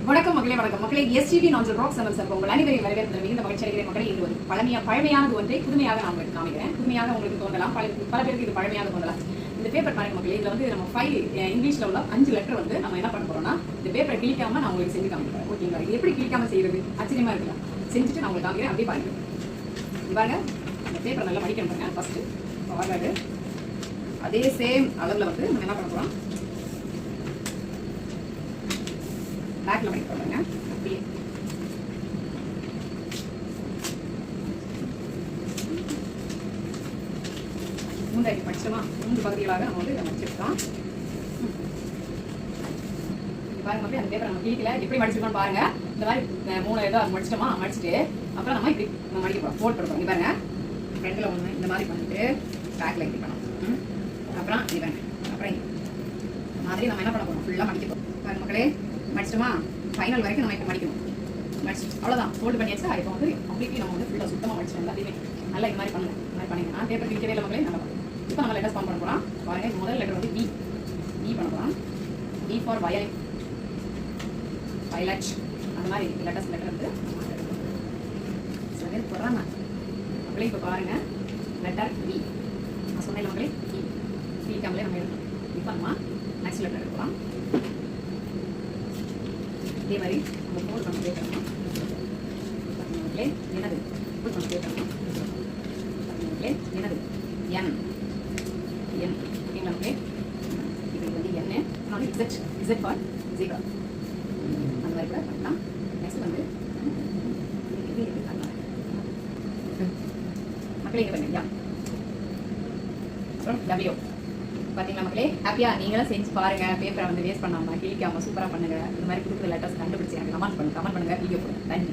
வணக்கம் மக்களே STV நான்சல் rock channel sir உங்கள் அனைவரையும் வரவேற்பதில் மிகுந்த மகிழ்ச்சி அடைகிறேன் மக்களே. இது ஒரு பழமையானது ஒன்றை புதுமையாக நான் உங்களுக்கு காமிக்கிறேன். புதுமையாக உங்களுக்கு தோன்றலாம், பல பேருக்கு இது பழமையாக தோன்றலாம். இந்த பேப்பர் பாருங்க மக்களே, இதுல வந்து நம்ம 5 இங்கிலீஷ்ல உள்ள 5 லெட்டர் வந்து நம்ம என்ன பண்ண போறோம்னா இந்த பேப்பரை கிளிக்காம நான் உங்களுக்கு செஞ்சு காமிக்கிறேன். ஓகேங்களா? இது எப்படி கிளிக்காம செய்யறது ஆச்சரியமா இருக்கலாம். செஞ்சுட்டு நான் உங்களுக்கு காமிக்கிறேன். அப்படியே பாருங்க. இது பாருங்க, இந்த பேப்பரை நல்லா மடிக்கணும் பாருங்க. ஃபர்ஸ்ட் பாருங்க, அதே சேம் அளவுல வந்து நம்ம என்ன பண்ண போறோம், பேக்ல மடிக்க போறாங்க. அப்படியே மூன்றாக்கி படிச்சோமா, 3 பகுதிகளாக நம்ம வந்து மடிச்சிருக்கோம். பாருங்க அப்படியே அந்த பேப்பரை நம்ம கிளிக்கல எப்படி மடிச்சிருக்கோம் பாருங்க. இந்த மாதிரி 3 இதாக மடிச்சிட்டோமா, மடிச்சுட்டு அப்புறம் நம்ம இப்படி நம்ம மடிக்க போறோம், ஃபோல்ட் பண்ணுறோம். பாருங்க ஃப்ரண்ட்ல ஒன்று இந்த மாதிரி பண்ணிட்டு பேக்ல இப்படி பண்ணணும். அப்புறம் இது பாருங்க, அப்புறம் இந்த மாதிரி நம்ம என்ன பண்ண போறோம், ஃபுல்லாக மடிக்க போறோம். பாருங்க மக்களே, மடிச்சிட்டோமா, ஃபைனல் வரைக்கும் நம்ம இப்போ மடிக்கணும். மடிச்சு அவ்வளோதான், ஃபோல்டு பண்ணியாச்சா. இப்போ வந்து கம்ப்ளீட்லி நம்ம வந்து ஃபுல்லாக சுத்தமாக மடிச்சிடும். எல்லாத்தையுமே நல்லா இது மாதிரி பண்ணுங்க. இந்த மாதிரி பண்ணிங்கன்னா பேப்பர் கிளிக்கவே இல்லை மக்களே. நல்லா பண்ணும். இப்போ நம்ம லெட்டர்ஸ் ஃபார்ம் பண்ண போகிறோம். பாருங்க, முதல் லெட்டர் வந்து வி பண்ண போகிறோம். வி ஃபார் வயலட், அந்த மாதிரி லெட்டர் வந்து சில பேர் போடுறாங்க மக்களே. இப்போ பாருங்க, லெட்டர் வி நான் சொன்னேன் மக்களே, கிளிக்காமலே நம்ம எடுக்கணும். இப்போ நம்ம நெக்ஸ்ட் லெட்டர் எடுக்கலாம். இதே மாதிரி நம்ம ஃபோல்ட் பண்ணி கேட்கணும். பார்த்தீங்களே என்னது ஃபோல்ட் பண்ணி கேட்கணும். பார்த்தீங்களே என்னது என் ஓகேங்களா? இது வந்து என்ன நான் இசட் ஃபார் ஜீரோ, அந்த மாதிரி கூட பண்ணலாம். நெக்ஸ்ட் வந்து மக்களே இங்கே பண்ணுங்க. அப்புறம் டபிள்யூ. பார்த்தீங்களா மக்களே, ஹாப்பியாக நீங்களும் செஞ்சு பாருங்க. பேப்பரை வந்து வேஸ்ட் பண்ணாமல் கிளிக்காமல் சூப்பராக பண்ணுங்க. இந்த மாதிரி கொடுக்குற லெட்டர்ஸ் கண்டுபிடிச்சி எனக்கு கமெண்ட் பண்ணுங்க, வீடியோ போடுங்க. நன்றி.